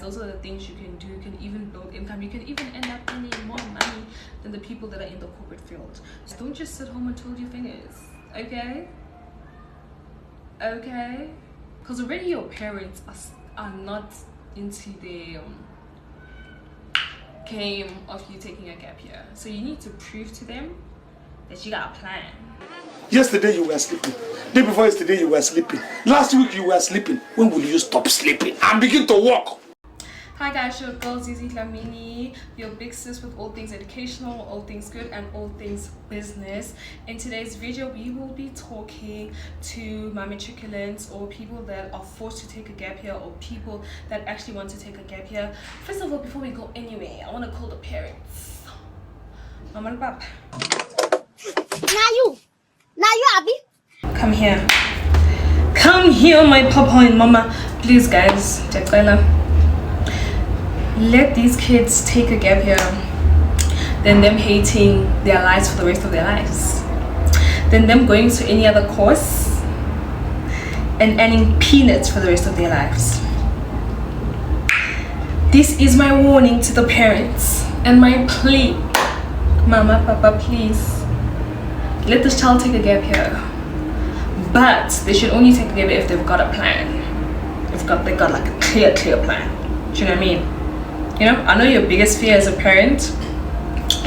those are the things you can do. You can even build income. You can even end up earning more money than the people that are in the corporate field. So don't just sit home and twiddle your fingers, okay? Okay? Because already your parents are not into the game of you taking a gap year. So you need to prove to them that you got a plan. Yesterday you were sleeping. Day before yesterday you were sleeping. Last week you were sleeping. When will you stop sleeping and begin to walk? Hi guys, your girl Zizi Lamini, your big sis with all things educational, all things good, and all things business. In today's video, we will be talking to my matriculants, or people that are forced to take a gap year, or people that actually want to take a gap year. First of all, before we go anywhere, I want to call the parents. Mama and Papa. Now you, Abby. Come here. Come here, my papa and mama. Please, guys. Let these kids take a gap year, then them hating their lives for the rest of their lives, then them going to any other course and earning peanuts for the rest of their lives. This is my warning to the parents and my plea. Mama, papa, please let this child take a gap year, but they should only take a gap year if they've got a plan. They got like a clear plan. Do you know what I mean? You know, I know your biggest fear as a parent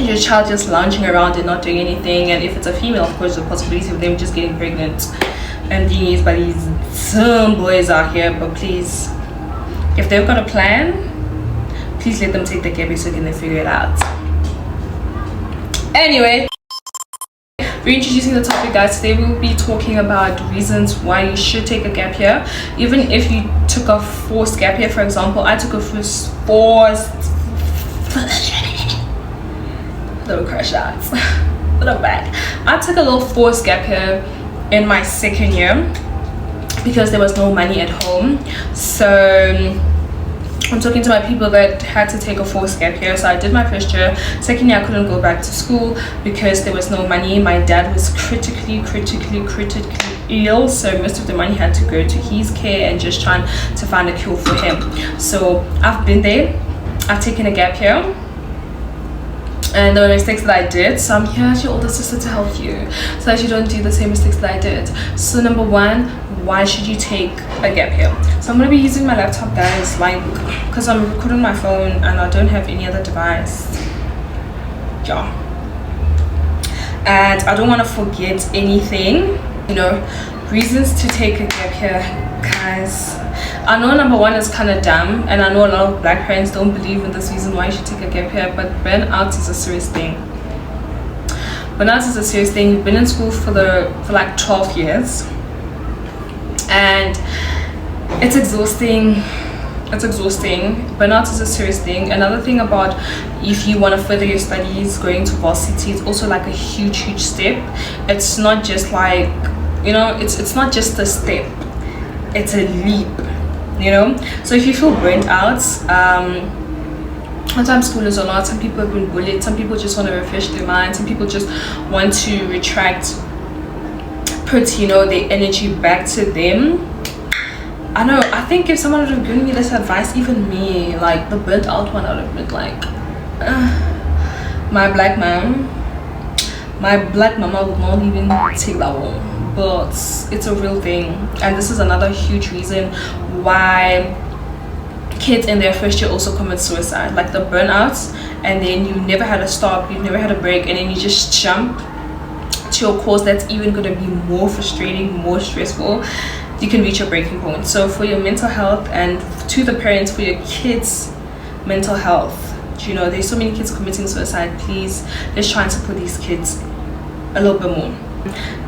is your child just lounging around and not doing anything, and if it's a female, of course, the possibility of them just getting pregnant and being used by these some boys out here. But please, if they've got a plan, please let them take the gap year so they can figure it out. Anyway, reintroducing the topic, guys. Today we'll be talking about reasons why you should take a gap year, even if you took a forced gap year. For example, I took a forced little crash outs, but I'm back. I took a little forced gap year in my second year because there was no money at home. So I'm talking to my people that had to take a forced gap year. So I did my first year. Second year I couldn't go back to school because there was no money. My dad was critically ill, so most of the money had to go to his care and just trying to find a cure for him. So I've been there. I've taken a gap year, and there were mistakes that I did, so I'm here as your older sister to help you so that you don't do the same mistakes that I did. So number one, why should you take a gap year? So I'm going to be using my laptop, guys, like, because I'm recording my phone and I don't have any other device. Yeah, and I don't want to forget anything. You know, reasons to take a gap year, guys. I know number one is kind of dumb, and I know a lot of black parents don't believe in this reason why you should take a gap year, but burnout is a serious thing. Burnout is a serious thing. You've been in school for like 12 years, and it's exhausting. Burnout is a serious thing. Another thing about if you want to further your studies, going to varsity, it's also like a huge step. It's not just like, you know, it's not just a step, it's a leap, you know. So if you feel burnt out, sometimes school is a lot. Some people have been bullied, some people just want to refresh their mind, some people just want to put, you know, their energy back to them. I know, I think if someone would have given me this advice, even me, like the burnt out one, I would have been like, my black mama would not even take that one. But it's a real thing, and this is another huge reason why kids in their first year also commit suicide, like the burnouts, and then you never had a stop, you never had a break, and then you just jump to a course that's even going to be more frustrating, more stressful. You can reach your breaking point. So for your mental health, and to the parents, for your kids' mental health, you know, there's so many kids committing suicide. Please, let's try and support these kids a little bit more.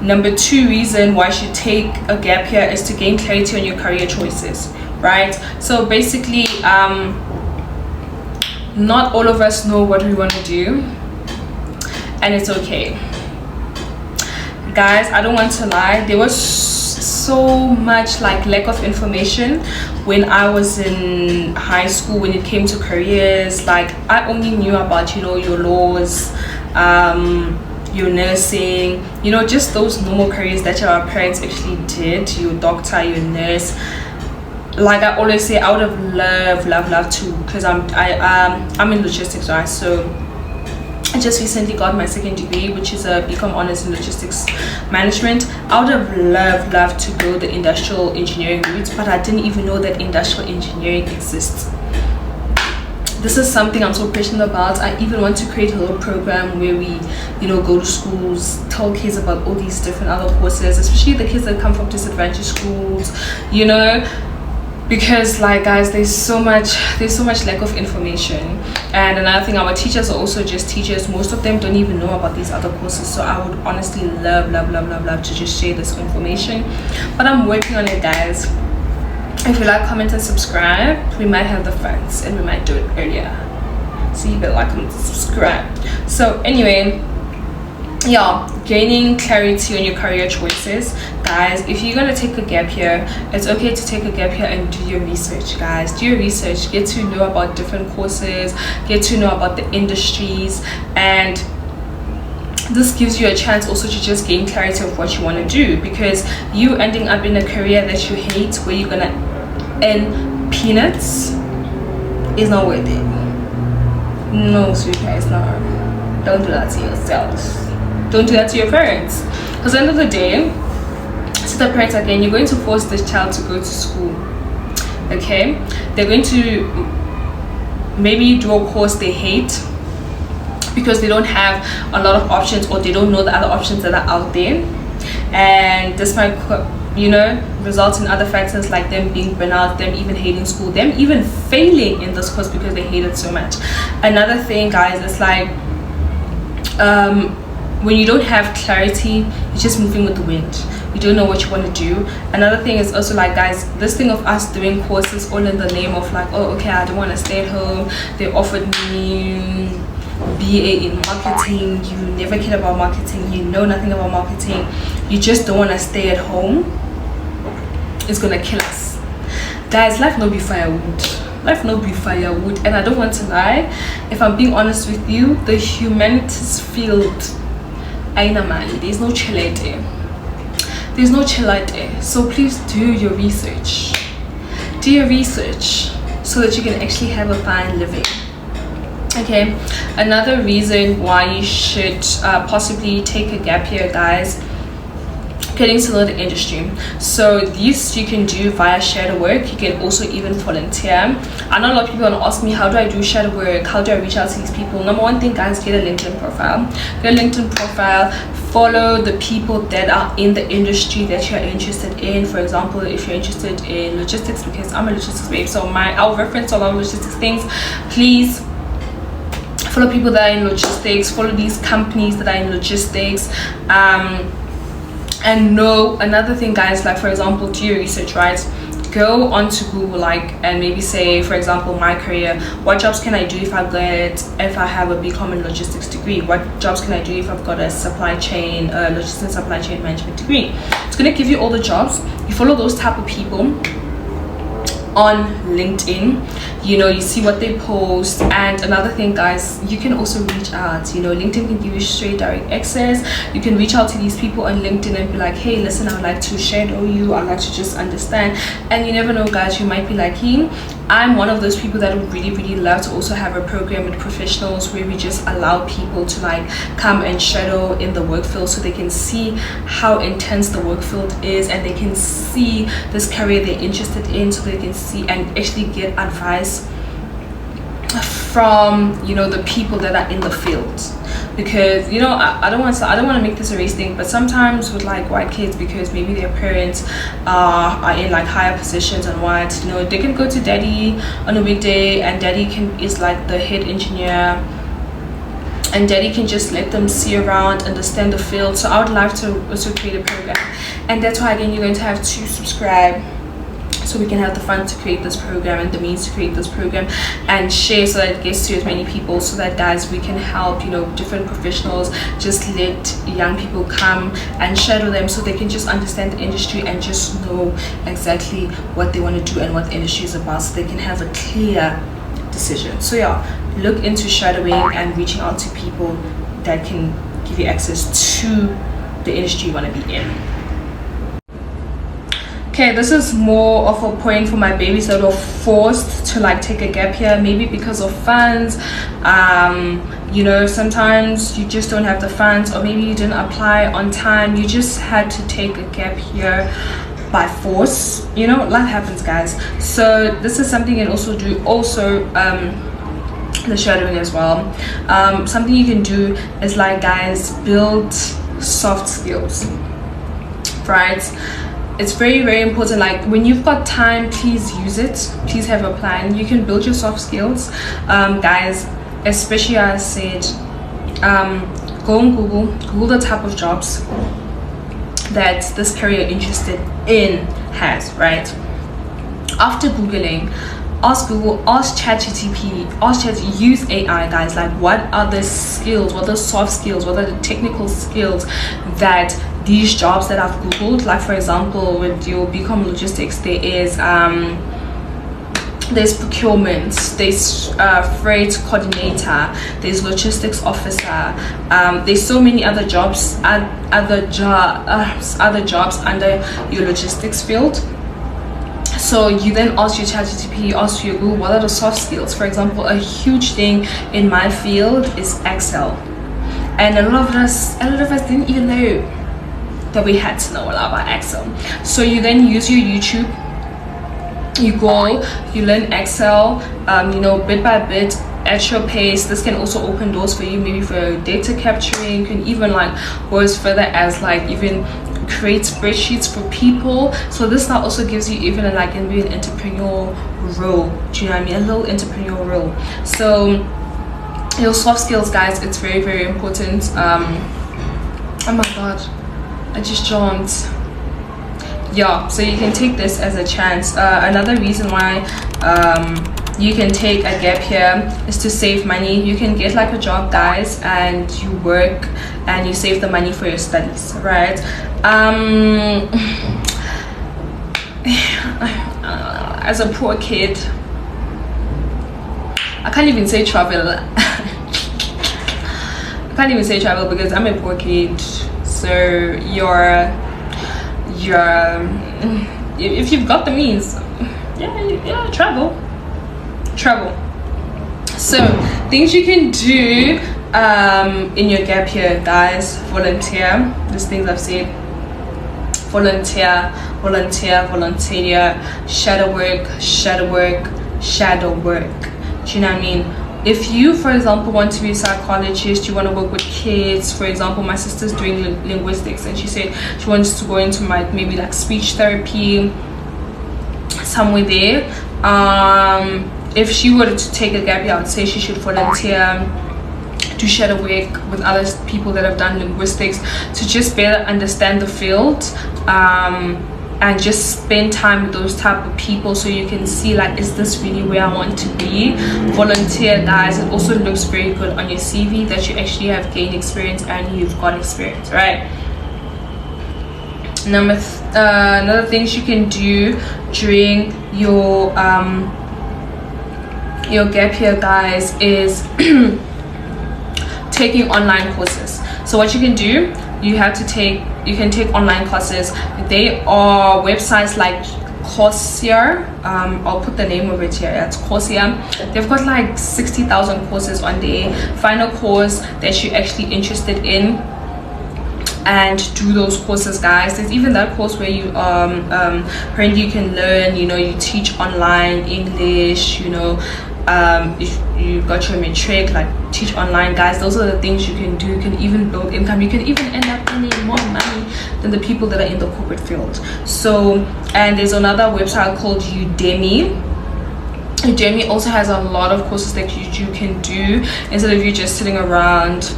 Number two reason why you should take a gap year is to gain clarity on your career choices, right? So basically, not all of us know what we want to do, and it's okay, guys. I don't want to lie, there was so much like lack of information when I was in high school when it came to careers. Like, I only knew about, you know, your laws, your nursing, you know, just those normal careers that our parents actually did, your doctor, your nurse. like I always say, I would have loved to, because I'm in logistics, right? So I just recently got my second degree, which is a BCom honors in logistics management. I would have loved to go the industrial engineering route, but I didn't even know that industrial engineering exists. This is something I'm so passionate about. I even want to create a little program where we, you know, go to schools, tell kids about all these different other courses, especially the kids that come from disadvantaged schools, you know, because like guys, there's so much lack of information. And another thing, our teachers are also just teachers. Most of them don't even know about these other courses, so I would honestly love to just share this information, but I'm working on it, guys. If you like, comment and subscribe. We might have the funds and we might do it earlier, so you better like, comment and subscribe. So anyway, yeah, gaining clarity on your career choices, guys. If you're gonna take a gap year, it's okay to take a gap year and do your research, guys. Do your research, get to know about different courses, get to know about the industries, and this gives you a chance also to just gain clarity of what you want to do, because you ending up in a career that you hate, where you're gonna earn peanuts, is not worth it. No, sweetheart, it's not. Don't do that to yourself. Don't do that to your parents, because at the end of the day, to the parents, again, you're going to force this child to go to school. Okay, they're going to maybe do a course they hate because they don't have a lot of options, or they don't know the other options that are out there, and this might, you know, result in other factors like them being burnt out, them even hating school, them even failing in this course because they hate it so much. Another thing, guys, is like when you don't have clarity, you're just moving with the wind. You don't know what you want to do. Another thing is also like, guys, this thing of us doing courses all in the name of like, oh, okay, I don't want to stay at home, they offered me BA in marketing, you never cared about marketing, you know nothing about marketing, you just don't want to stay at home. It's gonna kill us, guys. Life no be firewood. Life no be firewood. And I don't want to lie, if I'm being honest with you, the humanities field, aina mali, there's no chill out there. There's no chill out there. So please do your research. Do your research so that you can actually have a fine living. Okay, another reason why you should possibly take a gap year, guys, getting to know the industry. So this you can do via shadow work. You can also even volunteer. I know a lot of people want to ask me, how do I do shadow work, how do I reach out to these people? Number one thing, guys, get a LinkedIn profile. Get a LinkedIn profile, follow the people that are in the industry that you're interested in. For example, if you're interested in logistics, because I'm a logistics babe, so I'll reference a lot of logistics things. Please follow people that are in logistics, follow these companies that are in logistics, and know. Another thing, guys, like for example, do your research, right? Go onto Google, like, and maybe say, for example, my career, what jobs can I do if I have a BCom in logistics degree? What jobs can I do if I've got a supply chain logistics supply chain management degree? It's going to give you all the jobs. You follow those type of people on LinkedIn, you know, you see what they post. And another thing, guys, you can also reach out. You know, LinkedIn can give you straight direct access. You can reach out to these people on LinkedIn and be like, hey, listen, I would like to shadow you, I'd like to just understand. And you never know, guys, you might be like, hey, I'm one of those people that would really love to also have a program with professionals where we just allow people to like come and shadow in the work field, so they can see how intense the work field is, and they can see this career they're interested in, so they can see and actually get advice from, you know, the people that are in the field. Because, you know, I don't want to make this a race thing, but sometimes with like white kids, because maybe their parents are in like higher positions and what, you know, they can go to daddy on a weekday, and daddy is like the head engineer, and daddy can just let them see around, understand the field. So I would love to also create a program, and that's why again you're going to have to subscribe, so we can have the fund to create this program and the means to create this program, and share so that it gets to as many people, so that, guys, we can help, you know, different professionals. Just let young people come and shadow them, so they can just understand the industry and just know exactly what they want to do and what the industry is about, so they can have a clear decision. So yeah, look into shadowing and reaching out to people that can give you access to the industry you want to be in. Okay, this is more of a point for my babies that were forced to like take a gap year, maybe because of funds. You know, sometimes you just don't have the funds, or maybe you didn't apply on time, you just had to take a gap year by force. You know, life happens, guys. So this is something you can also do. Also the shadowing as well. Something you can do is like, guys, build soft skills, right? It's very, very important. Like, when you've got time, please use it. Please have a plan. You can build your soft skills, guys. Especially, as I said, go on Google the type of jobs that this career interested in has, right? After Googling, ask Google, ask ChatGPT, use AI, guys. Like, what are the skills, what are the soft skills, what are the technical skills that these jobs that I've Googled, like for example with your BCom logistics, there is there's procurement, there's freight coordinator, there's logistics officer, there's so many other jobs, other jobs under your logistics field. So you then ask your ChatGPT, ask your Google, what are the soft skills? For example, a huge thing in my field is Excel, and a lot of us didn't even know that we had to know a lot about Excel. So you then use your YouTube, you go, you learn Excel, you know, bit by bit, at your pace. This can also open doors for you, maybe for data capturing. You can even like go as further as like even create spreadsheets for people. So this now also gives you even like an entrepreneurial role. Do you know what I mean? A little entrepreneurial role. So your soft skills, guys, it's very, very important. Oh my god, I just jumped. Yeah, so you can take this as a chance. Another reason why you can take a gap year is to save money. You can get like a job, guys, and you work and you save the money for your studies, right? As a poor kid, I can't even say travel. I can't even say travel because I'm a poor kid. So if you've got the means, yeah, travel. So things you can do in your gap year, guys: volunteer. These things I've said: volunteer, shadow work. Do you know what I mean? If you, for example, want to be a psychologist, you want to work with kids. For example, my sister's doing linguistics, and she said she wants to go into maybe like speech therapy, somewhere there. If she were to take a gap year, I would say she should volunteer, do shadow work with other people that have done linguistics to just better understand the field, and just spend time with those type of people so you can see like, is this really where I want to be? Volunteer, guys. It also looks very good on your CV that you actually have gained experience and you've got experience, right? Another things you can do during your gap year, guys, is taking online courses. So what you can do, you can take online courses. They are websites like Coursera. I'll put the name of it here. It's Coursera. They've got like 60,000 courses on there. Find a course that you're actually interested in and do those courses, guys. There's even that course where you apparently you can learn, you know, you teach online English, you know, if you got your matric, like teach online, guys. Those are the things you can do. You can even build income. You can even end up earning more money than the people that are in the corporate field. So, and there's another website called Udemy. Udemy also has a lot of courses that you can do instead of you just sitting around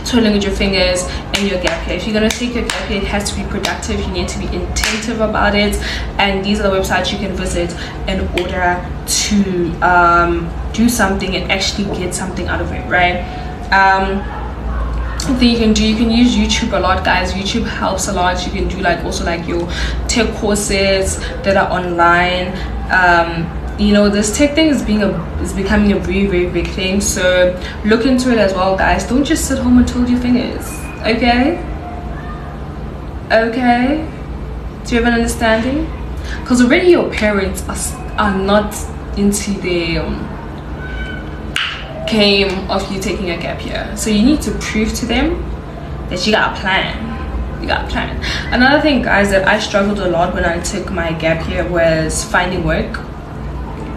twiddling with your fingers in your gap year. If you're going to take your gap year, it has to be productive. You need to be intensive about it, and these are the websites you can visit in order to do something and actually get something out of it, right? Thing you can do, you can use YouTube a lot, guys. YouTube helps a lot. You can do like also like your tech courses that are online. You know, this tech thing is becoming a very, very big thing, so look into it as well, guys. Don't just sit home and twiddle your fingers, okay? Do you have an understanding? Because already your parents are not into the game of you taking a gap year, so you need to prove to them that you got a plan. You got a plan. Another thing, guys, that I struggled a lot when I took my gap year was finding work.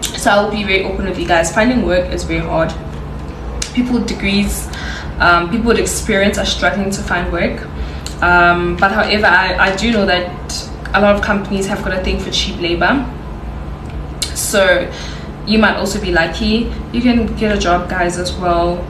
So I'll be very open with you guys. Finding work is very hard. People with degrees, people with experience are struggling to find work. But however, I do know that a lot of companies have got a thing for cheap labor. So you might also be lucky. You can get a job, guys, as well.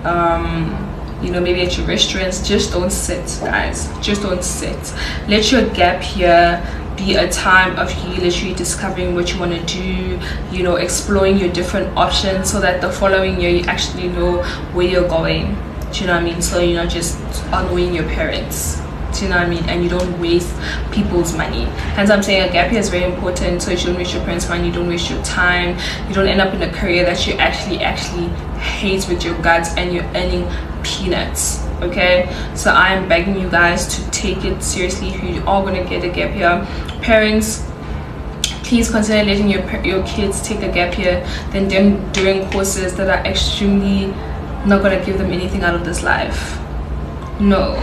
You know, maybe at your restaurants. Just don't sit, guys. Just don't sit. Let your gap year be a time of you literally discovering what you want to do, you know, exploring your different options, so that the following year you actually know where you're going. Do you know what I mean? So you're not just annoying your parents. Do you know what I mean? And you don't waste people's money. Hence I'm saying a gap year is very important, so you don't waste your parents' money, you don't waste your time, you don't end up in a career that you actually hate with your guts, and you're earning peanuts. Okay, so I'm begging you guys to take it seriously. If you are going to get a gap year, parents, please consider letting your kids take a gap year than them doing courses that are extremely not going to give them anything out of this life. No,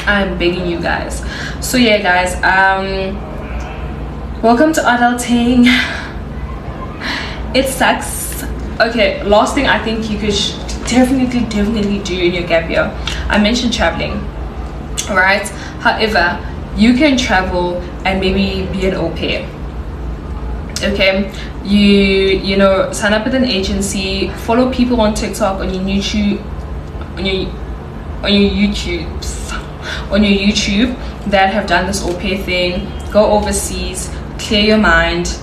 I'm begging you guys. So yeah, guys, welcome to adulting. It sucks. Okay, last thing I think you could definitely do in your gap year, I mentioned traveling, right? However, you can travel and maybe be an au pair. Okay, you know, sign up with an agency, follow people on TikTok, on your YouTube, on your YouTube that have done this au pair thing. Go overseas, clear your mind,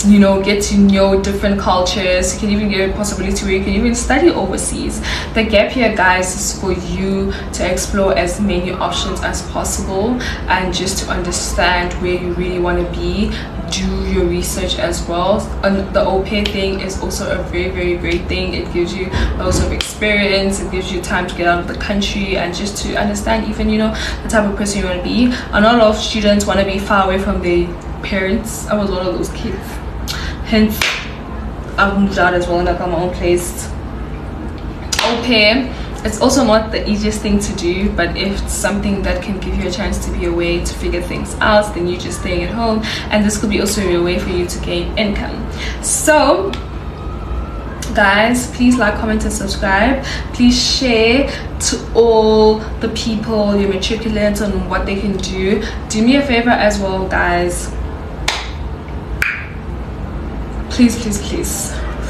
you know, get to know different cultures. You can even get a possibility where you can even study overseas. The gap year, guys, is for you to explore as many options as possible, and just to understand where you really want to be. Do your research as well. And the au pair thing is also a very great thing. It gives you lots of experience, it gives you time to get out of the country, and just to understand even, you know, the type of person you want to be. And a lot of students want to be far away from their parents. I was one of those kids. Hence, I've moved out as well, and I got my own place. Au pair, it's also not the easiest thing to do, but if it's something that can give you a chance to be away, to figure things out, then you're just staying at home, and this could be also a way for you to gain income. So guys, please like, comment and subscribe. Please share to all the people, your matriculants, on what they can do. Do me a favor as well, guys. Please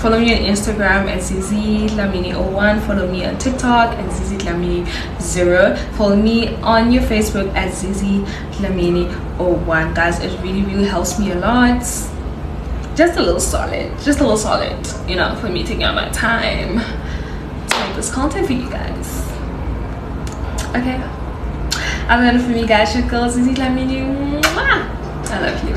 follow me on Instagram at zzlamini01. Follow me on TikTok at zzlamini0. Follow me on your Facebook at zzlamini01. Guys, it really helps me a lot. Just a little solid, you know, for me taking out my time to make this content for you guys. Okay, other than for me, guys, your girl zzlamini. I love you.